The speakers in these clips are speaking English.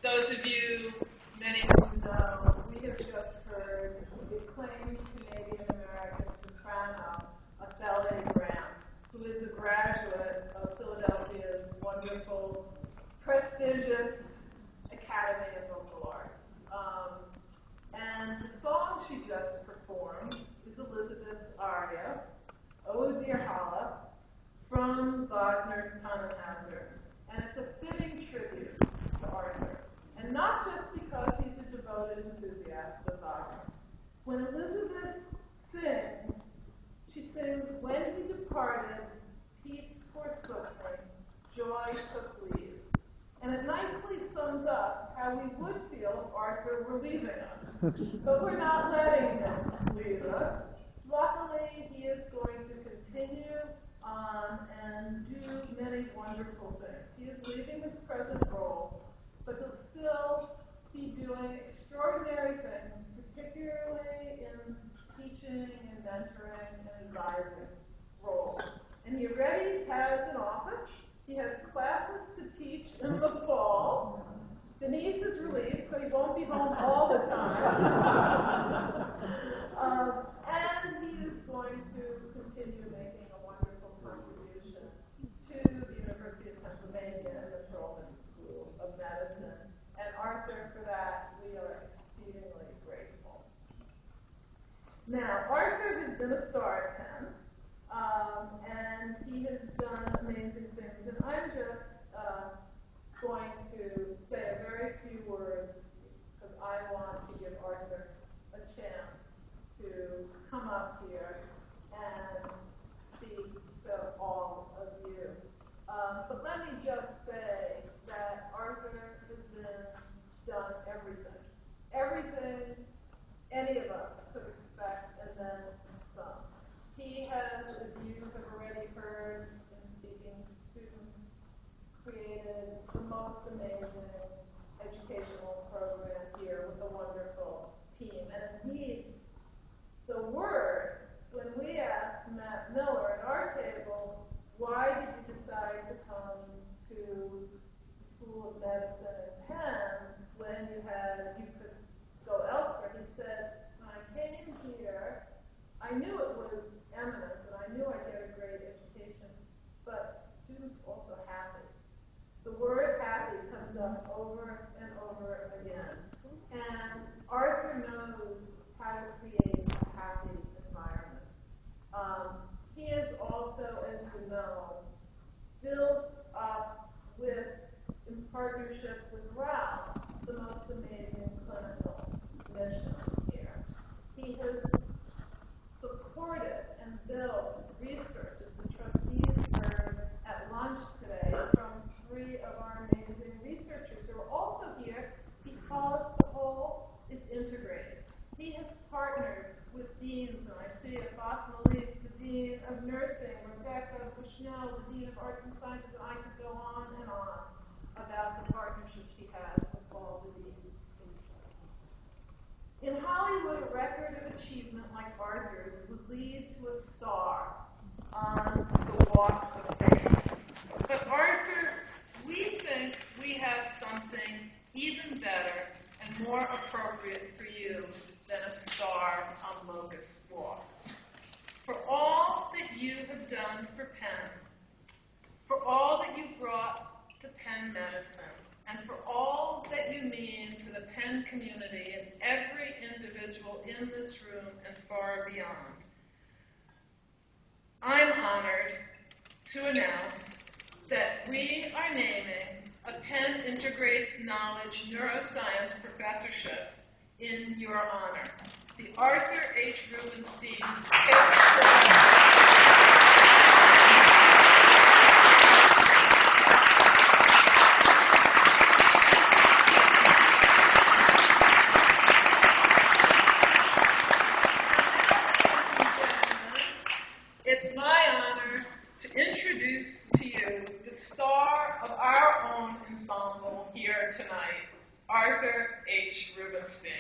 Those of you, many of you know, we have just heard the acclaimed Canadian-American soprano, Othello Graham, who is a graduate of Philadelphia's wonderful, prestigious Academy of Vocal Arts. And the song she just performed is Elizabeth's aria, O Dear Hala, from Wagner's Tannhäuser. And it's a fitting tribute to Arthur. And not just because he's a devoted enthusiast of Wagner. When Elizabeth sings, she sings, when he departed, peace forsook me, joy took leave. And it nicely sums up how we would feel if Arthur were leaving us. But we're not letting him leave us. Luckily, he is going to continue on and do many wonderful things. He is leaving his present role, but he'll still be doing extraordinary things, particularly in teaching and mentoring and advising roles. And he already has an office. He has classes to teach in the fall. Denise is relieved, so he won't be home all the time. And he is going to continue making a wonderful contribution to the University of Pennsylvania and the Perelman School of Medicine. And Arthur, for that, we are exceedingly grateful. Now, Arthur has been a star at Penn, and he has done amazing things. And I'm just going to say a very few words because I want to give Arthur a chance to come up here and speak to all of you. But let me just say that Arthur has done everything. Everything any of us could expect, and then some. He has, as you have already heard in speaking to students, created the most amazing educational program here with a wonderful team. And indeed, the word, when we asked Matt Miller at our table, why did you decide to come to the School of Medicine in Penn when you could go elsewhere? He said, when I came here, I knew it was eminent, and I knew I'd get a great education, but students also happy. The word happy comes up over and over again. And Arthur knows how to create a happy environment. He is also, as you know, built up in partnership with Ralph, the most amazing clinical mission here. He has supported and built research, as the trustees heard at lunch today, from 3 of our amazing researchers who are also here because the whole is integrated. He has partnered with deans, and I see at Bach Malik, the Dean of Nursing, Rebecca Bushnell, the Dean of Arts and Sciences, and I could go on and on about the partnerships he has with all the deans. In Hollywood, a record of achievement like Arthur's would lead to a star on the Walk of Fame. But Arthur, we think we have something even better and more appropriate for you than a star on Locust Walk. For all that you have done for Penn, for all that you brought to Penn Medicine, and for all that you mean to the Penn community and every individual in this room and far beyond, I'm honored to announce that we are naming a Penn Integrates Knowledge Neuroscience Professorship in your honor, the Arthur H. Rubenstein. It's my honor to introduce to you the star of our own ensemble here tonight, Arthur H. Rubenstein.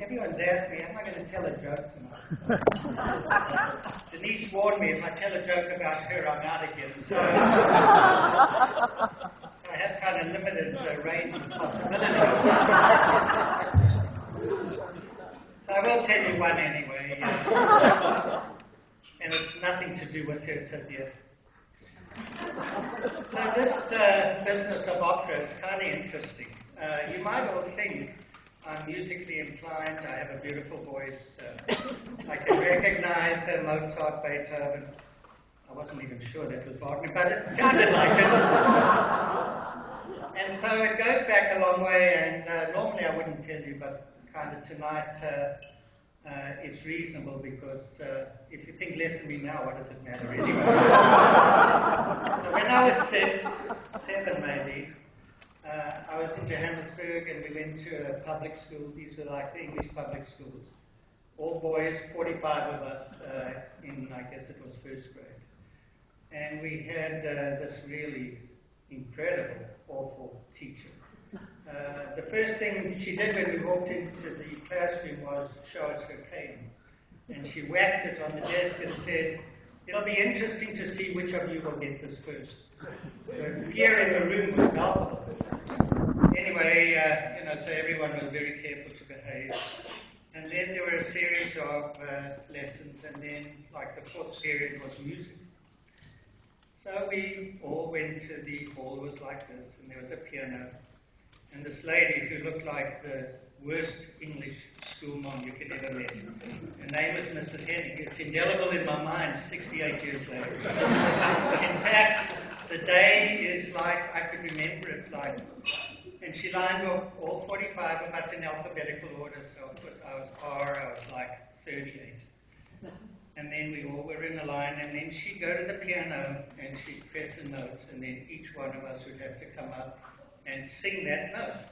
everyone's asked me, am I going to tell a joke tonight? Denise warned me if I tell a joke about her, I'm out again. So I have kind of limited range of possibilities. So I will tell you one anyway. And it's nothing to do with her, so dear. So this business of opera is kind of interesting. You might all think I'm musically inclined, I have a beautiful voice, I can recognize Mozart, Beethoven. I wasn't even sure that was Wagner, but it sounded like it. And so it goes back a long way, and normally I wouldn't tell you, but kind of tonight it's reasonable because if you think less of me now, what does it matter anyway? So when I was 6, 7 maybe, I was in Johannesburg and we went to a public school. These were like the English public schools. All boys, 45 of us in, I guess it was first grade. And we had this really incredible, awful teacher. The first thing she did when we walked into the classroom was show us her cane. And she whacked it on the desk and said, it'll be interesting to see which of you will get this first. The fear in the room was palpable. Anyway, so everyone was very careful to behave. And then there were a series of lessons, and then, like, the 4th period was music. So we all went to the hall. It was like this, and there was a piano. And this lady who looked like the worst English schoolmom you could ever meet. Her name was Mrs. Henning. It's indelible in my mind 68 years later. In fact, the day is like, I could remember it like, and she lined up all 45 of us in alphabetical order, so of course I was R, I was like 38. And then we all were in a line, and then she'd go to the piano and she'd press a note, and then each one of us would have to come up and sing that note.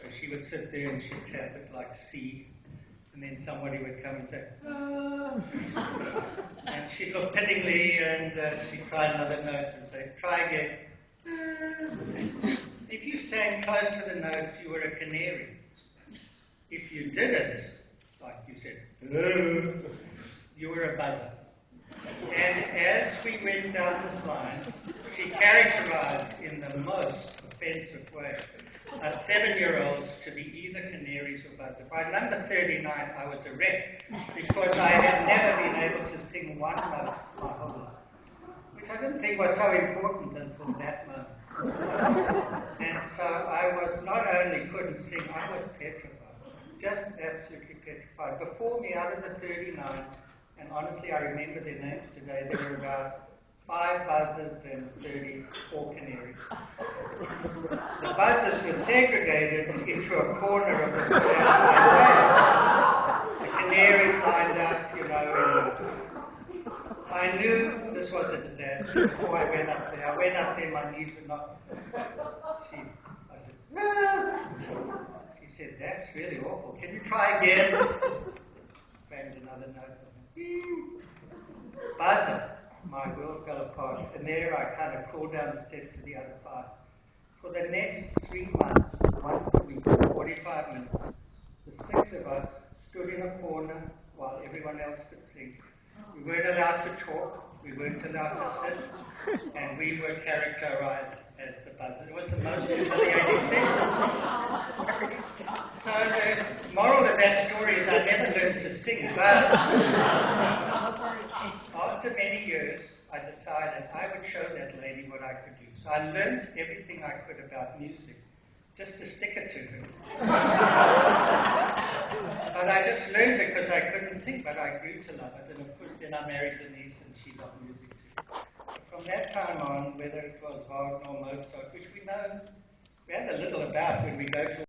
So she would sit there and she'd tap it like C, and then somebody would come and say, ah. And she'd look pityingly, and she'd try another note and say, try again. Ah. If you sang close to the note, you were a canary. If you didn't, like you said, ah, you were a buzzer. And as we went down this line, she characterized in the most offensive way us 7-year-olds to be either canaries or buzzers. By number 39, I was a wreck because I had never been able to sing one note my whole life, which I didn't think was so important until that moment. And so I was not only couldn't sing, I was petrified, just absolutely petrified. Before me, out of the 39, and honestly, I remember their names today, there were about 5 buzzers and 34 canaries. The buzzers were segregated into a corner of the piano. The canaries lined up, and I knew this was a disaster before I went up there. I went up there, my knees were not. I said, ah. She said, that's really awful. Can you try again? Found another note. Buzzer. My world fell apart. And there I kind of crawled down the steps to the other 5. For the next 3 months, once a week, 45 minutes, the 6 of us stood in a corner while everyone else could sing. We weren't allowed to talk, we weren't allowed to sit, and we were characterized as the buzzers. It was the most humiliating thing. So the moral of that story is I never learned to sing, but after many years, I decided I would show that lady what I could do. So I learned everything I could about music, just to stick it to her. But I just learned it because I couldn't sing, but I grew to love it. And of course, then I married Denise, and she loved music too. From that time on, whether it was Wagner or Mozart, which we know rather little about when we go to